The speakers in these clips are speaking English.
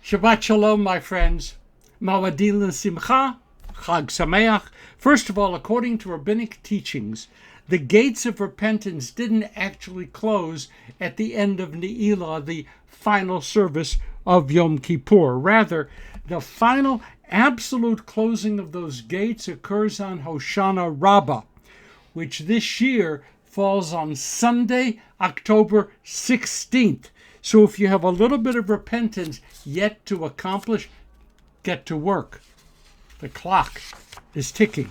Shabbat Shalom, my friends. Moadim and Simcha, Chag Samayach. First of all, according to rabbinic teachings, the gates of repentance didn't actually close at the end of Ne'ilah, the final service of Yom Kippur. Rather, the final absolute closing of those gates occurs on Hoshana Rabbah, which this year falls on Sunday, October 16th. So if you have a little bit of repentance yet to accomplish, get to work. The clock is ticking.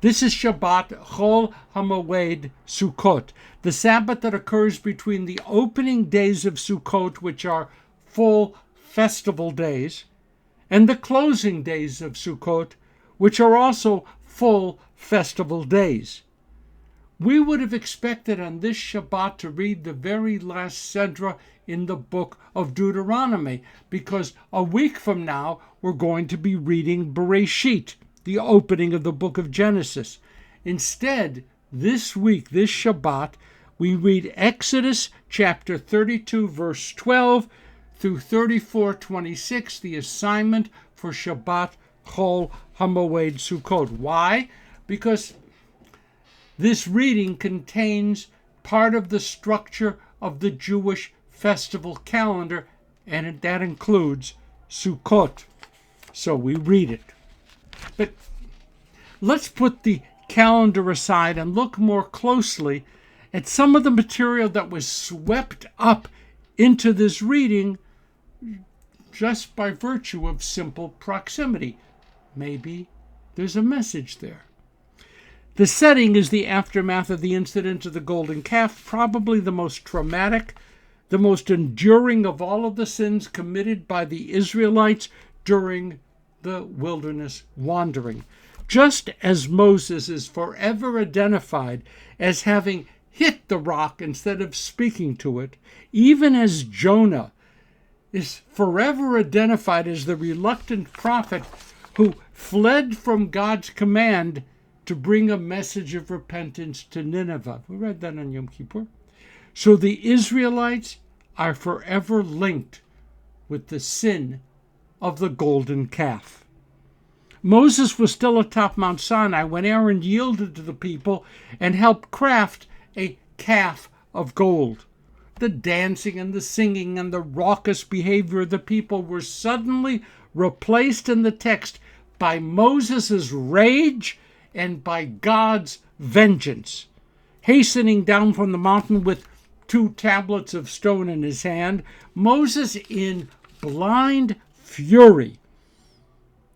This is Shabbat Chol HaMoed Sukkot, the Sabbath that occurs between the opening days of Sukkot, which are full festival days, and the closing days of Sukkot, which are also full festival days. We would have expected on this Shabbat to read the very last Sedra in the Book of Deuteronomy, because a week from now we're going to be reading Bereshit, the opening of the book of Genesis. Instead, this week, this Shabbat, we read Exodus chapter 32, verse 12 through 34:26, the assignment for Shabbat Chol HaMoed Sukkot. Why? Because this reading contains part of the structure of the Jewish festival calendar, and that includes Sukkot. So we read it. But let's put the calendar aside and look more closely at some of the material that was swept up into this reading just by virtue of simple proximity. Maybe there's a message there. The setting is the aftermath of the incident of the golden calf, probably the most traumatic, the most enduring of all of the sins committed by the Israelites during the wilderness wandering. Just as Moses is forever identified as having hit the rock instead of speaking to it, even as Jonah is forever identified as the reluctant prophet who fled from God's command to bring a message of repentance to Nineveh. We read that on Yom Kippur. So the Israelites are forever linked with the sin of the golden calf. Moses was still atop Mount Sinai when Aaron yielded to the people and helped craft a calf of gold. The dancing and the singing and the raucous behavior of the people were suddenly replaced in the text by Moses' rage and by God's vengeance. Hastening down from the mountain with 2 tablets of stone in his hand, Moses, in blind fury,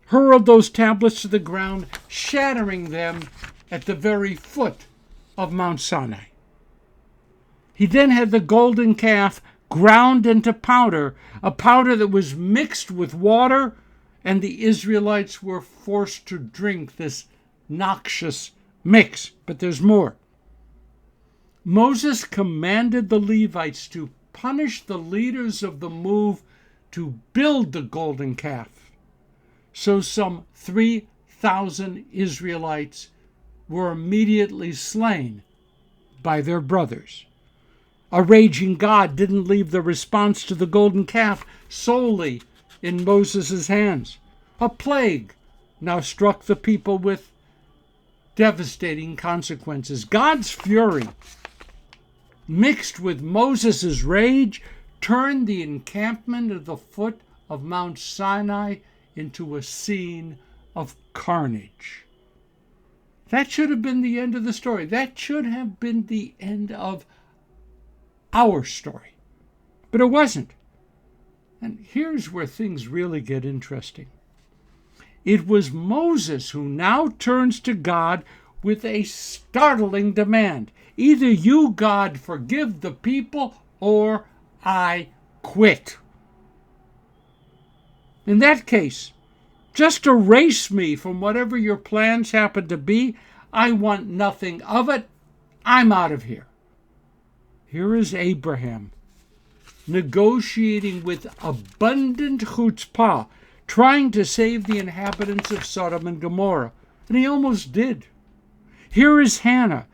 hurled those tablets to the ground, shattering them at the very foot of Mount Sinai. He then had the golden calf ground into powder, a powder that was mixed with water, and the Israelites were forced to drink this noxious mix. But there's more. Moses commanded the Levites to punish the leaders of the move to build the golden calf. So some 3,000 Israelites were immediately slain by their brothers. A raging God didn't leave the response to the golden calf solely in Moses' hands. A plague now struck the people with devastating consequences. God's fury, mixed with Moses' rage, turned the encampment at the foot of Mount Sinai into a scene of carnage. That should have been the end of the story. That should have been the end of our story. But it wasn't. And here's where things really get interesting. It was Moses who now turns to God with a startling demand. Either you, God, forgive the people, or I quit. In that case, just erase me from whatever your plans happen to be. I want nothing of it. I'm out of here. Here is Abraham negotiating with abundant chutzpah, trying to save the inhabitants of Sodom and Gomorrah. And he almost did. Here is Hannah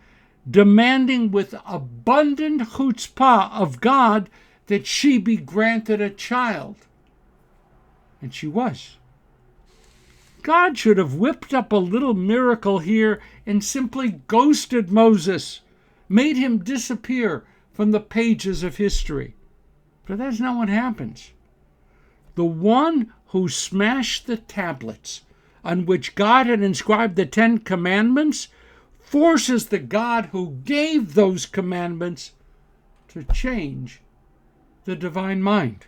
demanding with abundant chutzpah of God that she be granted a child. And she was. God should have whipped up a little miracle here and simply ghosted Moses, made him disappear from the pages of history. But that's not what happens. The one who smashed the tablets on which God had inscribed the 10 Commandments forces the God who gave those commandments to change the divine mind.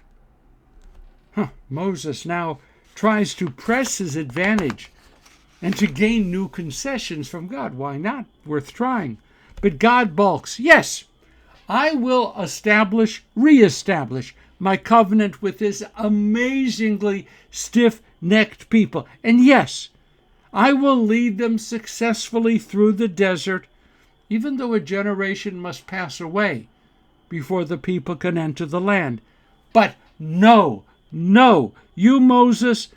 Moses now tries to press his advantage and to gain new concessions from God. Why not? Worth trying. But God balks. Yes, I will reestablish my covenant with this amazingly stiff-necked people. And yes, I will lead them successfully through the desert, even though a generation must pass away before the people can enter the land. But no, you, Moses,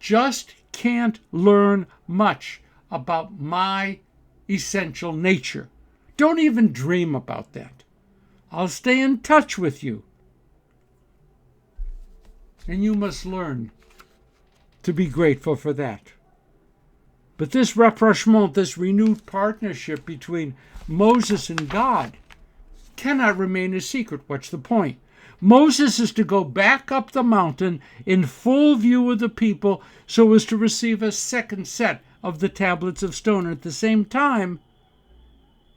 just can't learn much about my essential nature. Don't even dream about that. I'll stay in touch with you. And you must learn to be grateful for that. But this rapprochement, this renewed partnership between Moses and God, cannot remain a secret. What's the point? Moses is to go back up the mountain in full view of the people so as to receive a second set of the tablets of stone. At the same time,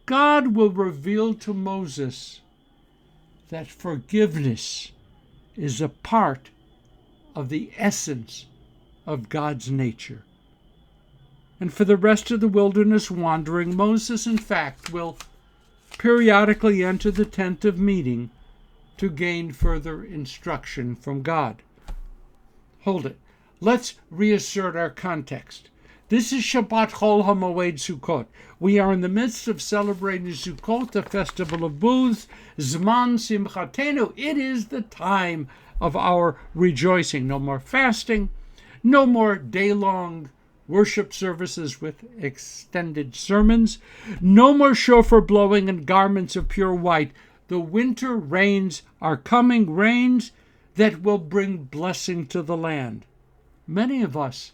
God will reveal to Moses that forgiveness is a part of the essence of God's nature. And for the rest of the wilderness wandering, Moses, in fact, will periodically enter the tent of meeting to gain further instruction from God. Hold it. Let's reassert our context. This is Shabbat Chol HaMoed Sukkot. We are in the midst of celebrating Sukkot, the festival of booths, Zman Simchatenu. It is the time of our rejoicing. No more fasting, no more day-long worship services with extended sermons, no more shofar blowing and garments of pure white. The winter rains are coming, rains that will bring blessing to the land. Many of us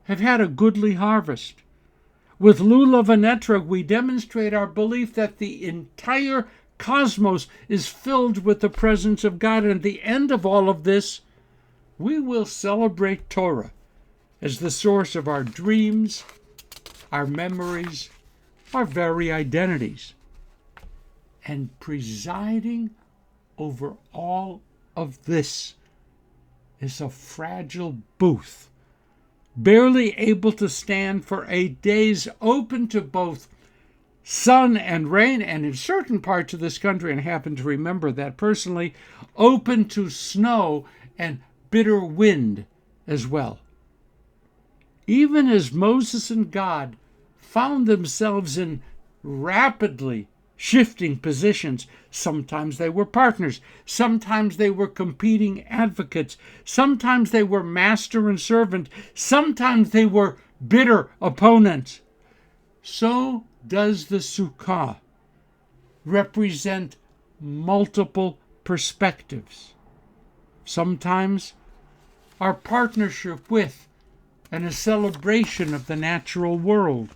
have had a goodly harvest. With lulav and etrog, we demonstrate our belief that the entire cosmos is filled with the presence of God. And at the end of all of this, we will celebrate Torah as the source of our dreams, our memories, our very identities. And presiding over all of this is a fragile booth, barely able to stand for 8 days, open to both sun and rain, and in certain parts of this country, and I happen to remember that personally, open to snow and bitter wind as well. Even as Moses and God found themselves in rapidly shifting positions, sometimes they were partners, sometimes they were competing advocates, sometimes they were master and servant, sometimes they were bitter opponents. So does the Sukkah represent multiple perspectives. Sometimes our partnership with and a celebration of the natural world.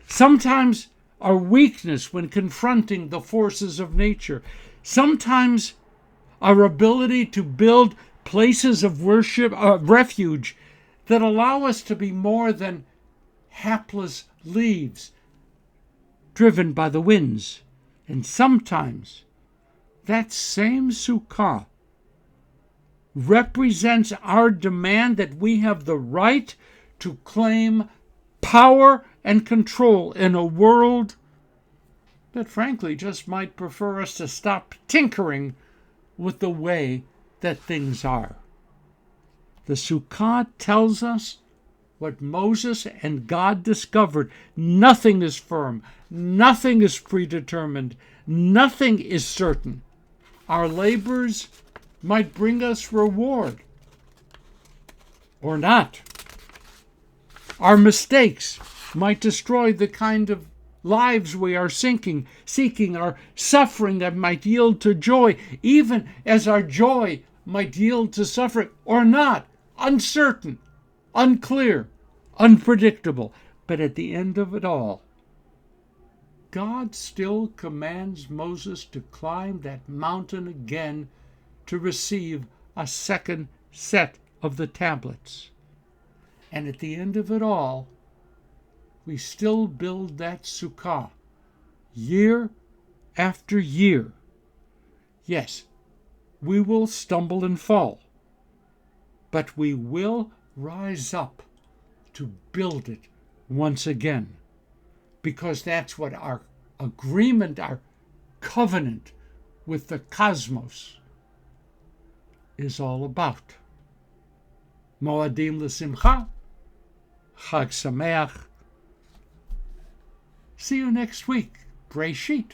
Sometimes our weakness when confronting the forces of nature. Sometimes our ability to build places of worship, refuge that allow us to be more than hapless leaves driven by the winds. And sometimes that same Sukkah represents our demand that we have the right to claim power and control in a world that frankly just might prefer us to stop tinkering with the way that things are. The Sukkah tells us what Moses and God discovered. Nothing is firm. Nothing is predetermined. Nothing is certain. Our labors might bring us reward or not. Our mistakes might destroy the kind of lives we are seeking, our suffering that might yield to joy, even as our joy might yield to suffering or not. uncertain, unclear, unpredictable. But at the end of it all, God still commands Moses to climb that mountain again to receive a second set of the tablets. And at the end of it all, we still build that Sukkah year after year. Yes, we will stumble and fall, but we will rise up to build it once again, because that's what our agreement, our covenant with the cosmos is all about. Moadim l'simcha, Chag Samayach. See you next week. Breshit.